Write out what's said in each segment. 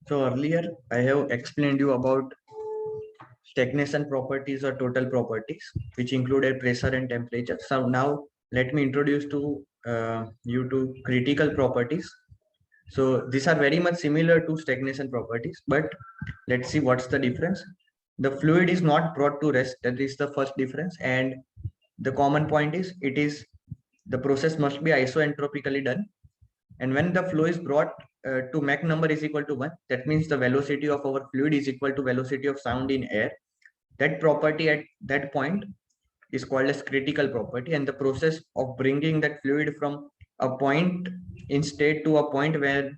So earlier I have explained you about stagnation properties or total properties, which included pressure and temperature. So now let me introduce to you to critical properties. So these are very much similar to stagnation properties, but let's see what's the difference. The fluid is not brought to rest. That is the first difference. And the common point is the process must be isoentropically done. And when the flow is brought to Mach number is equal to 1, that means the velocity of our fluid is equal to velocity of sound in air. That property at that point is called as critical property, and the process of bringing that fluid from a point in state to a point where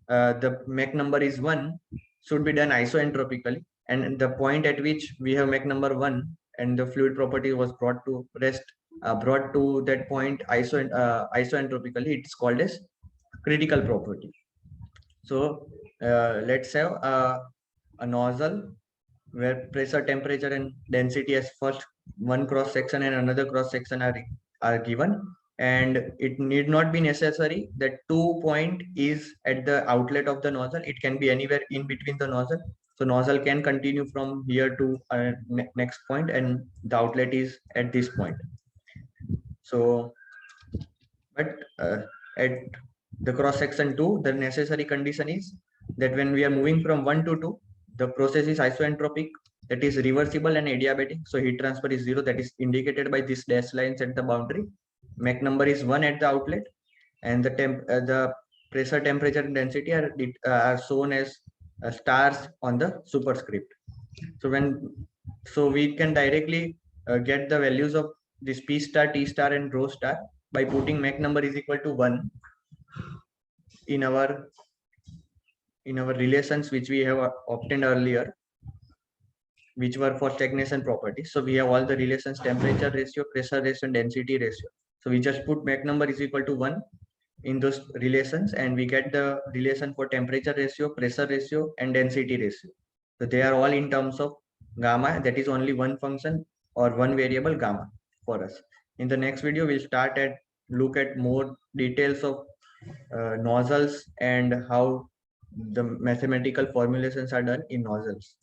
the Mach number is 1 should be done isoentropically, and the point at which we have Mach number 1 and the fluid property was brought to rest, brought to that point isoentropically, it's called as critical property. So let's have a nozzle where pressure, temperature, and density as first one cross section and another cross section are given. And it need not be necessary that 2 point is at the outlet of the nozzle. It can be anywhere in between the nozzle. So nozzle can continue from here to next point, and the outlet is at this point. So, but at the cross section 2, the necessary condition is that when we are moving from 1 to 2, the process is isoentropic, that is reversible and adiabatic. So heat transfer is 0, that is indicated by these dashed lines at the boundary. Mach number is 1 at the outlet, and the pressure, temperature, and density are shown as stars on the superscript. So we can directly get the values of this P star, T star, and rho star by putting Mach number is equal to 1 in our relations which we have obtained earlier, which were for stagnation properties. So we have all the relations: temperature ratio, pressure ratio, and density ratio. So we just put Mach number is equal to 1 in those relations, and we get the relation for temperature ratio, pressure ratio, and density ratio. So they are all in terms of gamma. That is only one function or one variable, gamma, for us. In the next video, we'll look at more details of nozzles and how the mathematical formulations are done in nozzles.